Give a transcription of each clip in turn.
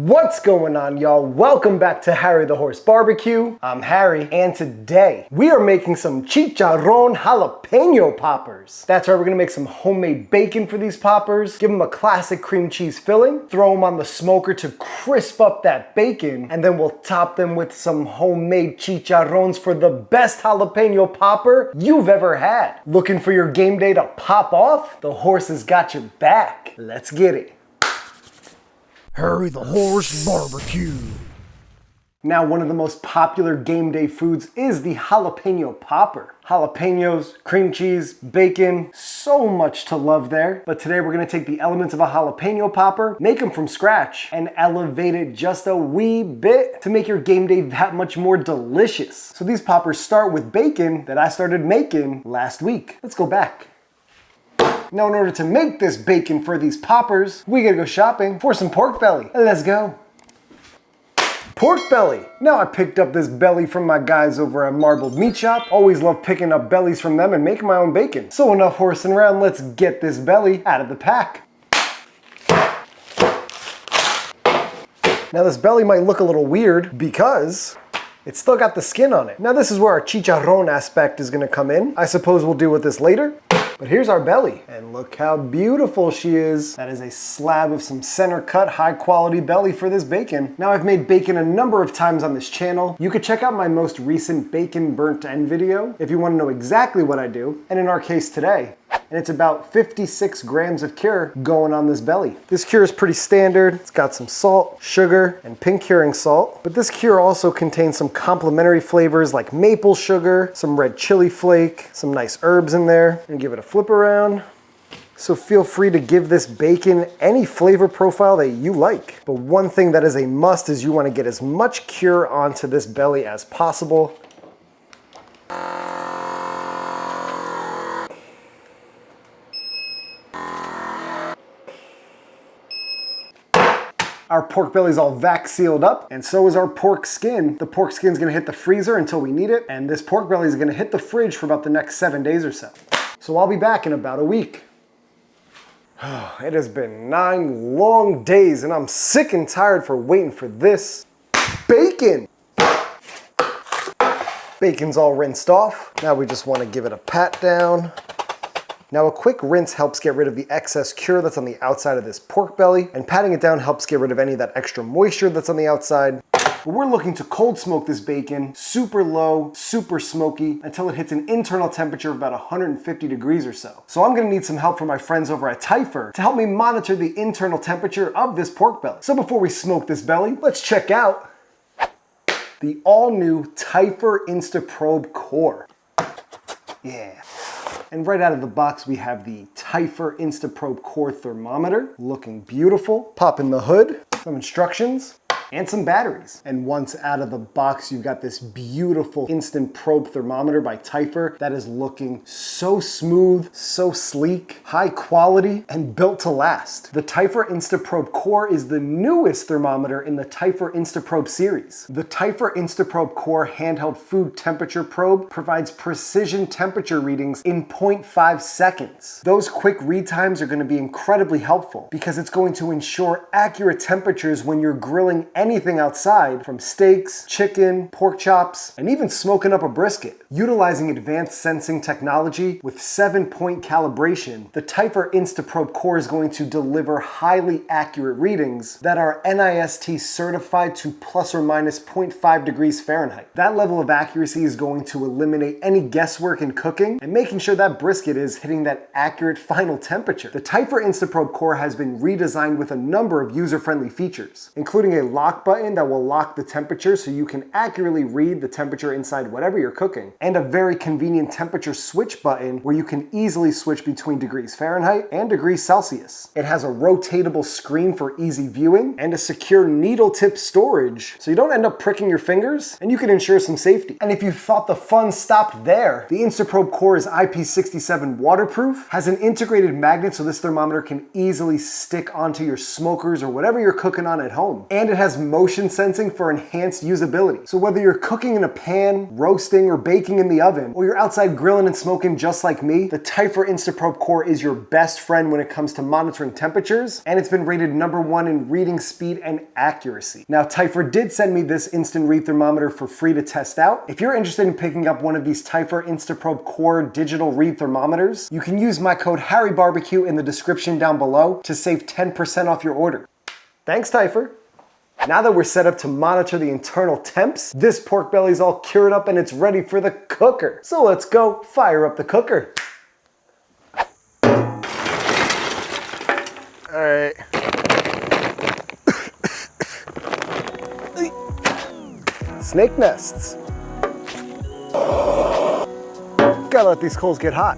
What's going on, y'all? Welcome back to Harry the Horse Barbecue. I'm Harry, and today we are making some chicharrón jalapeño poppers. That's right, we're gonna make some homemade bacon for these poppers, give them a classic cream cheese filling, throw them on the smoker to crisp up that bacon, and then we'll top them with some homemade chicharrones for the best jalapeno popper you've ever had. Looking for your game day to pop off? The horse has got your back. Let's get it. Harry the Horse Barbecue. Now, one of the most popular game day foods is the jalapeno popper. Jalapenos, cream cheese, bacon, so much to love there. But today we're gonna take the elements of a jalapeno popper, make them from scratch, and elevate it just a wee bit to make your game day that much more delicious. So these poppers start with bacon that I started making last week. Let's go back. Now, in order to make this bacon for these poppers, we gotta go shopping for some pork belly. Let's go. Pork belly. Now, I picked up this belly from my guys over at Marbled Meat Shop. Always love picking up bellies from them and making my own bacon. So enough horsing around, let's get this belly out of the pack. Now, this belly might look a little weird because it's still got the skin on it. Now, this is where our chicharrón aspect is gonna come in. I suppose we'll deal with this later. But here's our belly, and look how beautiful she is. That is a slab of some center cut, high quality belly for this bacon. Now, I've made bacon a number of times on this channel. You could check out my most recent bacon burnt end video if you want to know exactly what I do, and in our case today. And it's about 56 grams of cure going on this belly. This cure is pretty standard. It's got some salt, sugar, and pink curing salt. But this cure also contains some complementary flavors like maple sugar, some red chili flake, some nice herbs in there. And give it a flip around. So feel free to give this bacon any flavor profile that you like. But one thing that is a must is you want to get as much cure onto this belly as possible. Our pork belly's all vac sealed up, and so is our pork skin. The pork skin's gonna hit the freezer until we need it, and this pork belly is gonna hit the fridge for about the next 7 days or so. So I'll be back in about a week. It has been 9 long days, and I'm sick and tired for waiting for this bacon. Bacon's all rinsed off. Now we just wanna give it a pat down. Now, a quick rinse helps get rid of the excess cure that's on the outside of this pork belly, and patting it down helps get rid of any of that extra moisture that's on the outside. But we're looking to cold smoke this bacon, super low, super smoky, until it hits an internal temperature of about 150 degrees or so. So I'm gonna need some help from my friends over at Typhur to help me monitor the internal temperature of this pork belly. So before we smoke this belly, let's check out the all-new Typhur InstaProbe core. Yeah. And right out of the box, we have the Typhur InstaProbe Core Thermometer, looking beautiful. Pop in the hood, some instructions, and some batteries. And once out of the box, you've got this beautiful instant probe thermometer by Typhur that is looking so smooth, so sleek, high quality, and built to last. The Typhur InstaProbe Core is the newest thermometer in the Typhur InstaProbe series. The Typhur InstaProbe Core handheld food temperature probe provides precision temperature readings in 0.5 seconds. Those quick read times are going to be incredibly helpful because it's going to ensure accurate temperatures when you're grilling anything outside, from steaks, chicken, pork chops, and even smoking up a brisket. Utilizing advanced sensing technology with 7-point calibration, the Typhur InstaProbe Core is going to deliver highly accurate readings that are NIST certified to plus or minus 0.5 degrees Fahrenheit. That level of accuracy is going to eliminate any guesswork in cooking and making sure that brisket is hitting that accurate final temperature. The Typhur InstaProbe Core has been redesigned with a number of user-friendly features, including a lock button that will lock the temperature so you can accurately read the temperature inside whatever you're cooking, and a very convenient temperature switch button where you can easily switch between degrees Fahrenheit and degrees Celsius. It has a rotatable screen for easy viewing and a secure needle tip storage so you don't end up pricking your fingers, and you can ensure some safety. And if you thought the fun stopped there, the InstaProbe Core is IP67 waterproof, has an integrated magnet so this thermometer can easily stick onto your smokers or whatever you're cooking on at home, and it has has motion sensing for enhanced usability. So whether you're cooking in a pan, roasting, or baking in the oven, or you're outside grilling and smoking just like me, the Typhur InstaProbe Core is your best friend when it comes to monitoring temperatures, and it's been rated #1 in reading speed and accuracy. Now, Typhur did send me this instant read thermometer for free to test out. If you're interested in picking up one of these Typhur InstaProbe Core digital read thermometers, you can use my code HarryBBQ in the description down below to save 10% off your order. Thanks, Typhur. Now that we're set up to monitor the internal temps, this pork belly's all cured up and it's ready for the cooker. So let's go fire up the cooker. All right. Snake nests. Gotta let these coals get hot.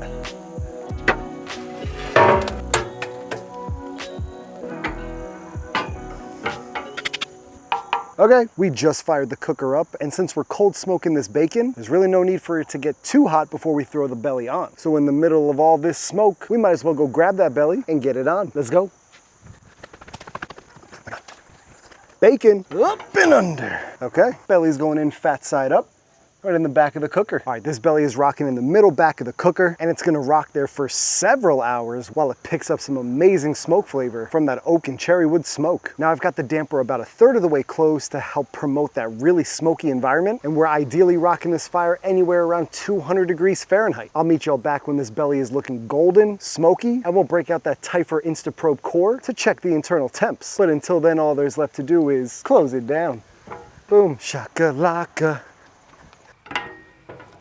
Okay, we just fired the cooker up, and since we're cold smoking this bacon, there's really no need for it to get too hot before we throw the belly on. So in the middle of all this smoke, we might as well go grab that belly and get it on. Let's go. Bacon up and under. Okay, belly's going in fat side up. Right in the back of the cooker. All right, this belly is rocking in the middle back of the cooker, and it's gonna rock there for several hours while it picks up some amazing smoke flavor from that oak and cherry wood smoke. Now I've got the damper about 1/3 of the way closed to help promote that really smoky environment, and we're ideally rocking this fire anywhere around 200 degrees Fahrenheit. I'll meet y'all back when this belly is looking golden, smoky, and we'll break out that Typhur InstaProbe Core to check the internal temps. But until then, all there's left to do is close it down. Boom, shakalaka.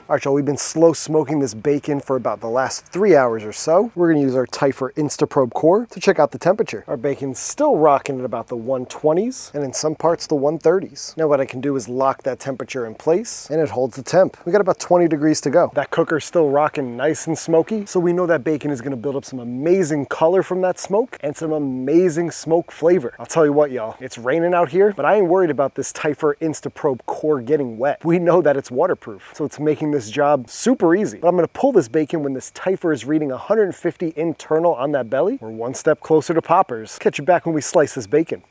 All right, y'all, we've been slow smoking this bacon for about the last 3 hours or so. We're gonna use our Typhur InstaProbe Core to check out the temperature. Our bacon's still rocking at about the 120s, and in some parts the 130s. Now what I can do is lock that temperature in place, and it holds the temp. We got about 20 degrees to go. That cooker's still rocking nice and smoky, so we know that bacon is gonna build up some amazing color from that smoke and some amazing smoke flavor. I'll tell you what, y'all, it's raining out here, but I ain't worried about this Typhur InstaProbe Core getting wet. We know that it's waterproof, so it's making this job super easy. But I'm gonna pull this bacon when this Typhur is reading 150 internal on that belly. We're one step closer to poppers. Catch you back when we slice this bacon.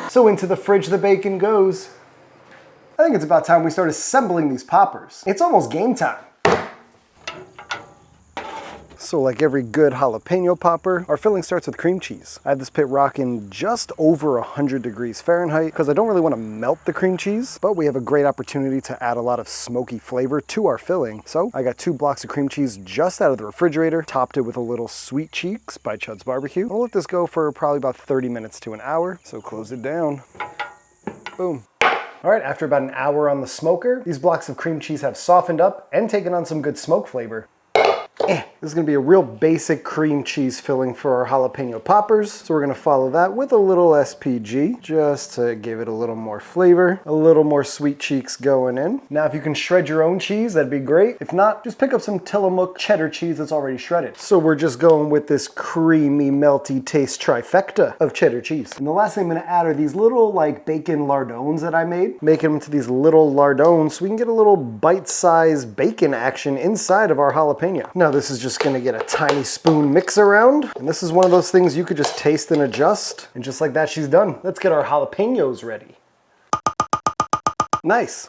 So into the fridge the bacon goes. I think it's about time we start assembling these poppers. It's almost game time. So like every good jalapeno popper, our filling starts with cream cheese. I have this pit rocking just over 100 degrees Fahrenheit because I don't really want to melt the cream cheese, but we have a great opportunity to add a lot of smoky flavor to our filling. So I got 2 blocks of cream cheese just out of the refrigerator, topped it with a little Sweet Cheeks by Chud's Barbecue. I'll let this go for probably about 30 minutes to an hour, so close it down. Boom. All right, after about an hour on the smoker, these blocks of cream cheese have softened up and taken on some good smoke flavor. This is gonna be a real basic cream cheese filling for our jalapeno poppers. So we're gonna follow that with a little SPG just to give it a little more flavor, a little more Sweet Cheeks going in. Now, if you can shred your own cheese, that'd be great. If not, just pick up some Tillamook cheddar cheese that's already shredded. So we're just going with this creamy, melty taste trifecta of cheddar cheese. And the last thing I'm gonna add are these little like bacon lardones that I made. Making them into these little lardones so we can get a little bite-sized bacon action inside of our jalapeno. Now, this is just gonna get a tiny spoon mix around. And this is one of those things you could just taste and adjust. And just like that, she's done. Let's get our jalapenos ready. Nice.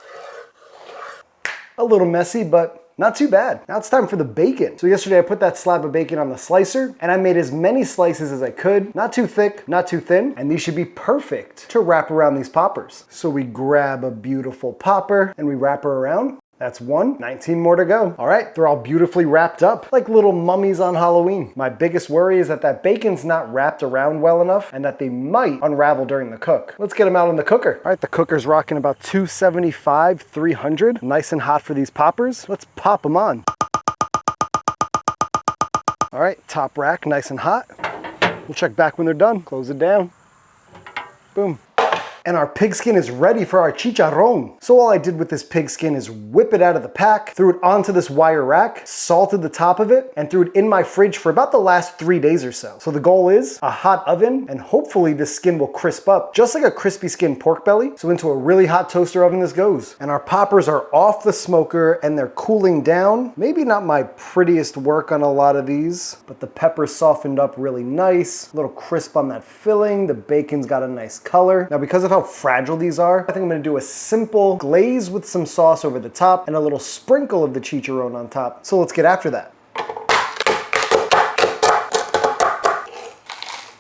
A little messy, but not too bad. Now it's time for the bacon. So yesterday I put that slab of bacon on the slicer and I made as many slices as I could. Not too thick, not too thin. And these should be perfect to wrap around these poppers. So we grab a beautiful popper and we wrap her around. That's 1, 19 more to go. All right, they're all beautifully wrapped up like little mummies on Halloween. My biggest worry is that bacon's not wrapped around well enough and that they might unravel during the cook. Let's get them out in the cooker. All right, the cooker's rocking about 275, 300. Nice and hot for these poppers. Let's pop them on. All right, top rack, nice and hot. We'll check back when they're done. Close it down. Boom. And our pig skin is ready for our chicharron. So all I did with this pig skin is whip it out of the pack, threw it onto this wire rack, salted the top of it, and threw it in my fridge for about the last 3 days or so. So the goal is a hot oven, and hopefully this skin will crisp up, just like a crispy skin pork belly. So into a really hot toaster oven this goes. And our poppers are off the smoker and they're cooling down. Maybe not my prettiest work on a lot of these, but the pepper softened up really nice. A little crisp on that filling. The bacon's got a nice color. Now because of how fragile these are, I think I'm gonna do a simple glaze with some sauce over the top and a little sprinkle of the chicharron on top. So let's get after that.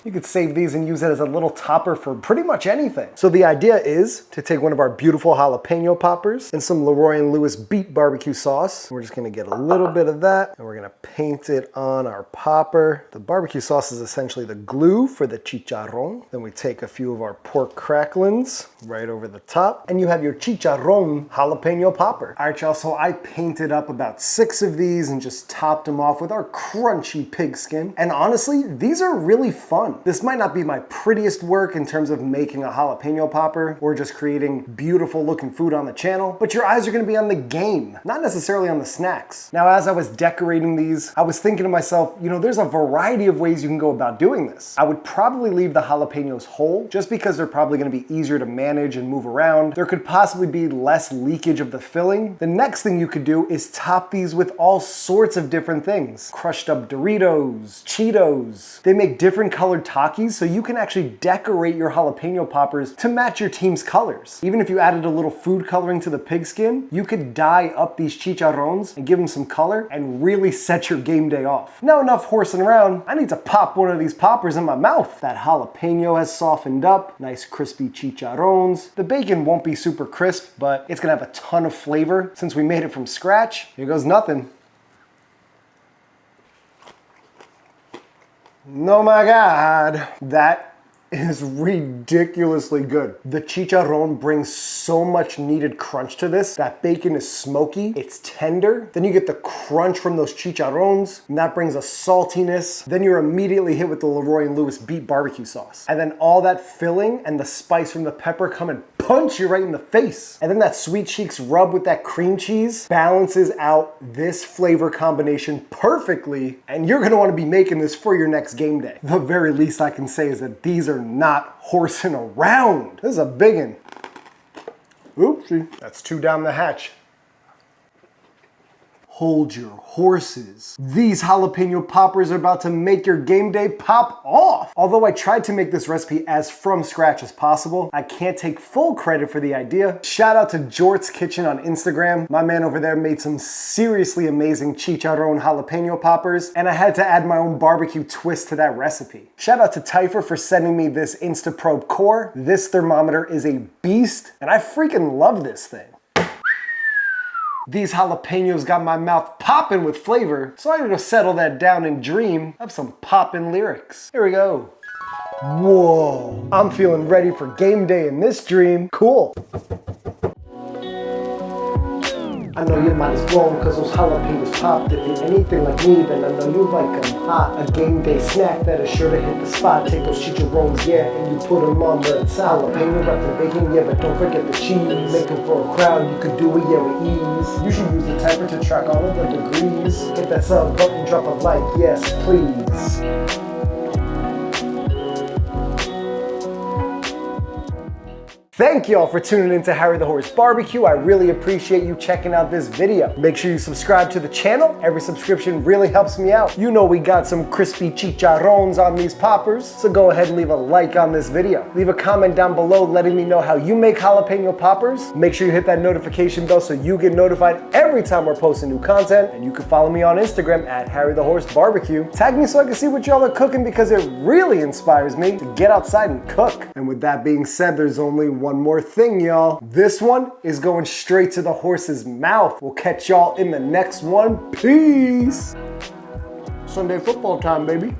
You could save these and use it as a little topper for pretty much anything. So the idea is to take one of our beautiful jalapeno poppers and some Leroy and Lewis beet barbecue sauce. We're just gonna get a little bit of that and we're gonna paint it on our popper. The barbecue sauce is essentially the glue for the chicharron. Then we take a few of our pork cracklings right over the top and you have your chicharron jalapeno popper. All right, y'all, so I painted up about 6 of these and just topped them off with our crunchy pig skin. And honestly, these are really fun. This might not be my prettiest work in terms of making a jalapeno popper or just creating beautiful looking food on the channel, but your eyes are gonna be on the game, not necessarily on the snacks. Now, as I was decorating these, I was thinking to myself, you know, there's a variety of ways you can go about doing this. I would probably leave the jalapenos whole, just because they're probably gonna be easier to manage and move around. There could possibly be less leakage of the filling. The next thing you could do is top these with all sorts of different things. Crushed up Doritos, Cheetos. They make different colored Takis, so you can actually decorate your jalapeno poppers to match your team's colors. Even if you added a little food coloring to the pig skin, you could dye up these chicharrones and give them some color and really set your game day off. Now enough horsing around, I need to pop one of these poppers in my mouth. That jalapeno has softened up, nice crispy chicharrones. The bacon won't be super crisp, but it's gonna have a ton of flavor since we made it from scratch. Here goes nothing. Oh my God, that is ridiculously good. The chicharron brings so much needed crunch to this. That bacon is smoky, it's tender. Then you get the crunch from those chicharrones, and that brings a saltiness. Then you're immediately hit with the Leroy and Lewis beet barbecue sauce. And then all that filling and the spice from the pepper come and punch you right in the face. And then that sweet cheeks rub with that cream cheese balances out this flavor combination perfectly, and you're gonna wanna be making this for your next game day. The very least I can say is that these are not horsing around. This is a biggin'. Oopsie, that's 2 down the hatch. Hold your horses. These jalapeno poppers are about to make your game day pop off. Although I tried to make this recipe as from scratch as possible, I can't take full credit for the idea. Shout out to Jort's Kitchen on Instagram. My man over there made some seriously amazing chicharron jalapeno poppers, and I had to add my own barbecue twist to that recipe. Shout out to Typhur for sending me this InstaProbe core. This thermometer is a beast, and I freaking love this thing. These jalapenos got my mouth popping with flavor, so I'm gonna settle that down and dream of some poppin' lyrics. Here we go. Whoa, I'm feeling ready for game day in this dream. Cool. I know your mind is blown cause those jalapenos popped. If you're anything like me, then I know you like them hot. A game day snack that is sure to hit the spot. Take those chicharrones, yeah, and you put them on the jalapeno, wrap the bacon, yeah, but don't forget the cheese. Make them for a crowd, you could do it, yeah, with ease. You should use the Typhur to track all of the degrees. Hit that sub button, drop a like, yes, please. Thank y'all for tuning in to Harry the Horse Barbecue. I really appreciate you checking out this video. Make sure you subscribe to the channel. Every subscription really helps me out. You know we got some crispy chicharrones on these poppers, so go ahead and leave a like on this video. Leave a comment down below letting me know how you make jalapeno poppers. Make sure you hit that notification bell so you get notified every time we're posting new content. And you can follow me on Instagram at Harry the Horse Barbecue. Tag me so I can see what y'all are cooking because it really inspires me to get outside and cook. And with that being said, there's only one more thing, y'all. This one is going straight to the horse's mouth. We'll catch y'all in the next one. Peace. Sunday football time, baby.